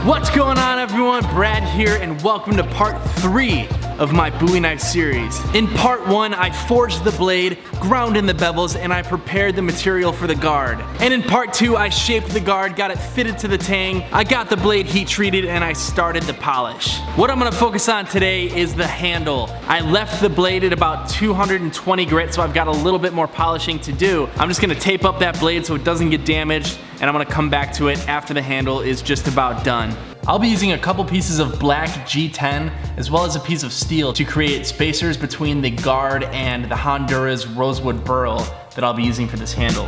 What's going on, everyone? Brad here, and welcome to part 3 of my Bowie knife series. In part 1, I forged the blade, ground in the bevels, and I prepared the material for the guard. And in part 2, I shaped the guard, got it fitted to the tang, I got the blade heat treated, and I started the polish. What I'm gonna focus on today is the handle. I left the blade at about 220 grit, so I've got a little bit more polishing to do. I'm just gonna tape up that blade so it doesn't get damaged, and I'm gonna come back to it after the handle is just about done. I'll be using a couple pieces of black G10 as well as a piece of steel to create spacers between the guard and the Honduras rosewood burl that I'll be using for this handle.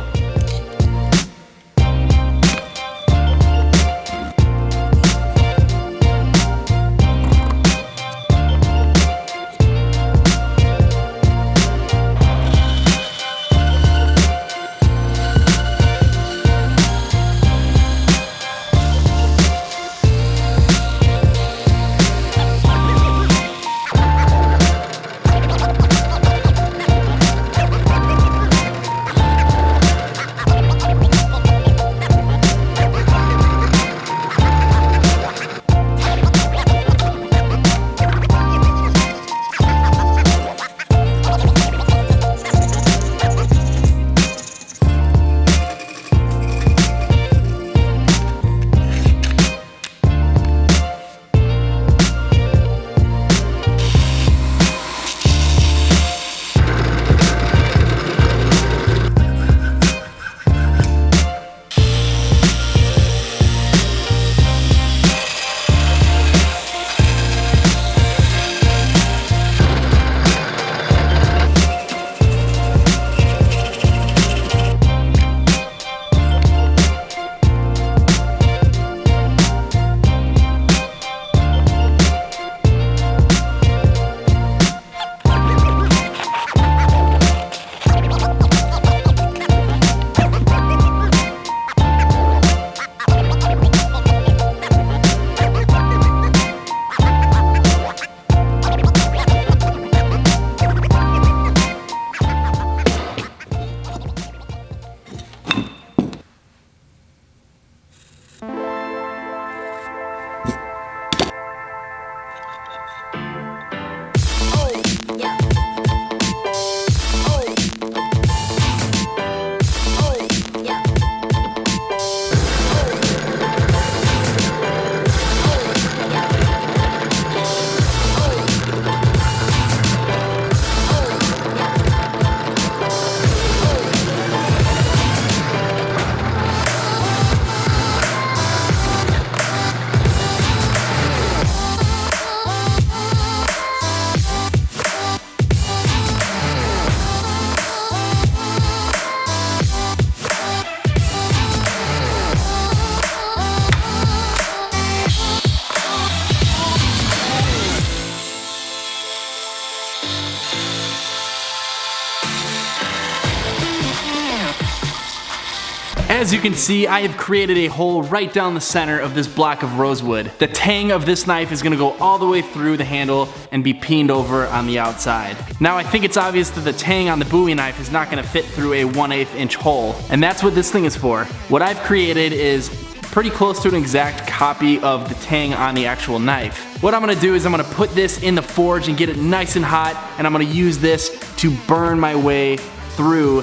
As you can see, I have created a hole right down the center of this block of rosewood. The tang of this knife is gonna go all the way through the handle and be peened over on the outside. Now I think it's obvious that the tang on the Bowie knife is not gonna fit through a 1/8 inch hole, and that's what this thing is for. What I've created is pretty close to an exact copy of the tang on the actual knife. What I'm gonna do is I'm gonna put this in the forge and get it nice and hot, and I'm gonna use this to burn my way through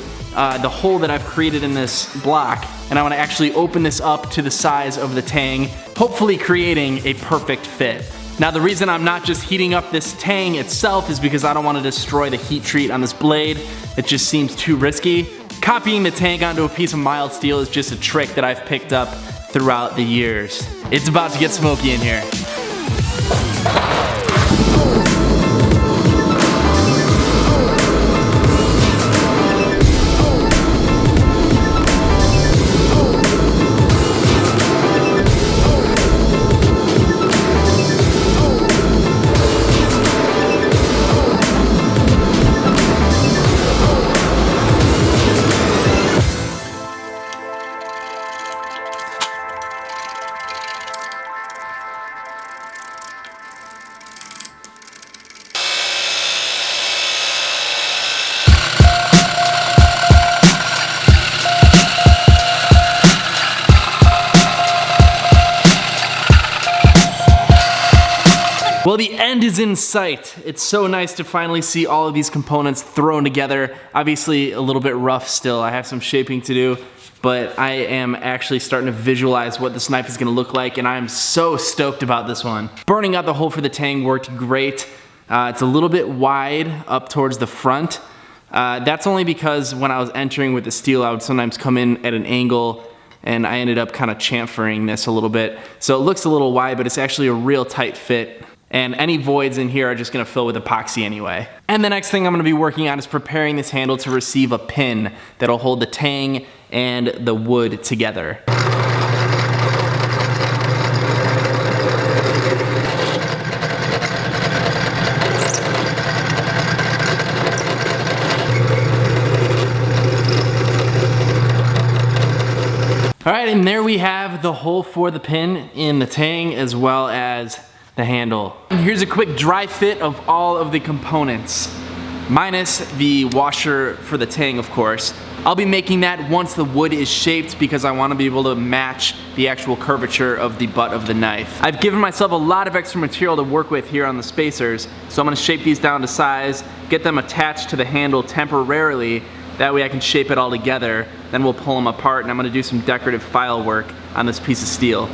the hole that I've created in this block, and I want to actually open this up to the size of the tang, hopefully creating a perfect fit. Now the reason I'm not just heating up this tang itself is because I don't want to destroy the heat treat on this blade. It just seems too risky. Copying the tang onto a piece of mild steel is just a trick that I've picked up throughout the years. It's about to get smoky in here. Well, the end is in sight. It's so nice to finally see all of these components thrown together. Obviously a little bit rough still. I have some shaping to do, but I am actually starting to visualize what this knife is gonna look like, and I'm so stoked about this one. Burning out the hole for the tang worked great. It's a little bit wide up towards the front. That's only because when I was entering with the steel, I would sometimes come in at an angle, and I ended up kind of chamfering this a little bit. So it looks a little wide, but it's actually a real tight fit. And any voids in here are just gonna fill with epoxy anyway. And the next thing I'm gonna be working on is preparing this handle to receive a pin that'll hold the tang and the wood together. All right, and there we have the hole for the pin in the tang as well as the handle. And here's a quick dry fit of all of the components, minus the washer for the tang, of course. I'll be making that once the wood is shaped because I want to be able to match the actual curvature of the butt of the knife. I've given myself a lot of extra material to work with here on the spacers, so I'm going to shape these down to size, get them attached to the handle temporarily. That way I can shape it all together, then we'll pull them apart, and I'm gonna do some decorative file work on this piece of steel.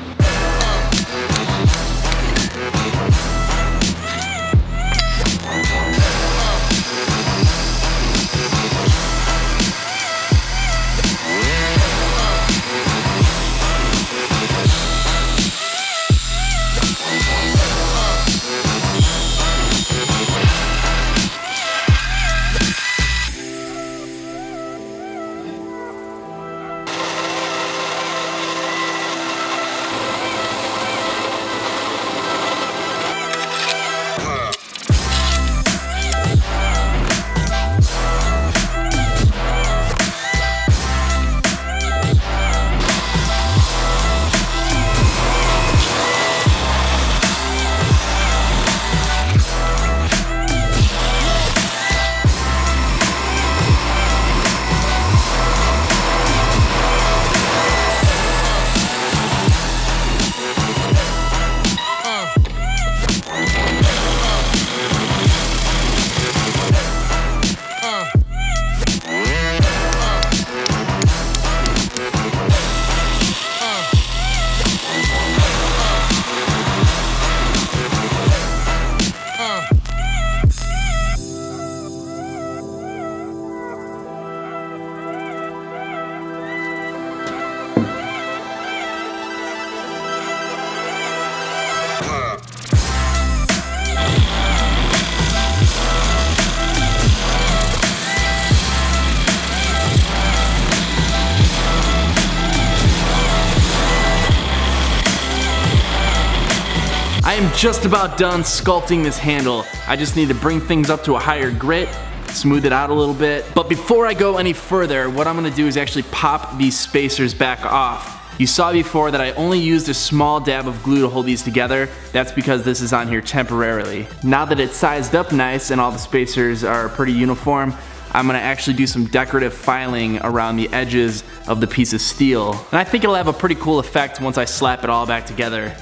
I am just about done sculpting this handle. I just need to bring things up to a higher grit, smooth it out a little bit. But before I go any further, what I'm gonna do is actually pop these spacers back off. You saw before that I only used a small dab of glue to hold these together. That's because this is on here temporarily. Now that it's sized up nice and all the spacers are pretty uniform, I'm gonna actually do some decorative filing around the edges of the piece of steel. And I think it'll have a pretty cool effect once I slap it all back together.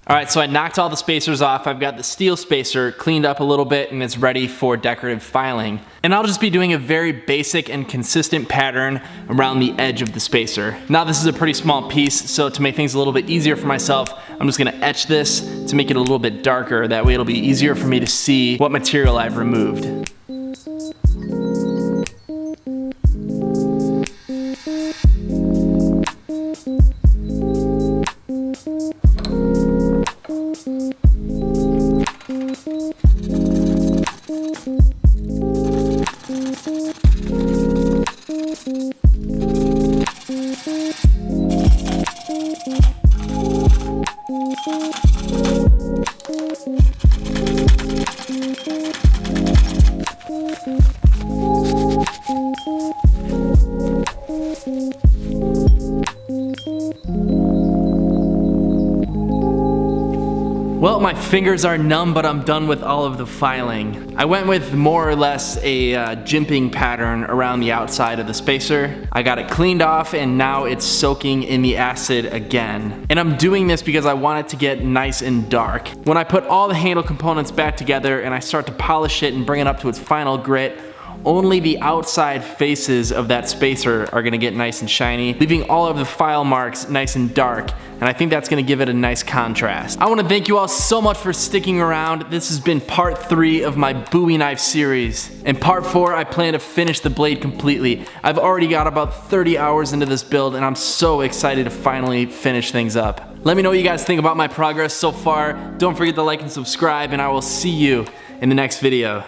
All right, so I knocked all the spacers off. I've got the steel spacer cleaned up a little bit and it's ready for decorative filing. And I'll just be doing a very basic and consistent pattern around the edge of the spacer. Now this is a pretty small piece, so to make things a little bit easier for myself, I'm just gonna etch this to make it a little bit darker. That way it'll be easier for me to see what material I've removed. my fingers are numb, but I'm done with all of the filing. I went with more or less a jimping pattern around the outside of the spacer. I got it cleaned off and now it's soaking in the acid again. And I'm doing this because I want it to get nice and dark. When I put all the handle components back together and I start to polish it and bring it up to its final grit, only the outside faces of that spacer are gonna get nice and shiny, leaving all of the file marks nice and dark, and I think that's gonna give it a nice contrast. I wanna thank you all so much for sticking around. This has been part 3 of my Bowie knife series. In part 4, I plan to finish the blade completely. I've already got about 30 hours into this build, and I'm so excited to finally finish things up. Let me know what you guys think about my progress so far. Don't forget to like and subscribe, and I will see you in the next video.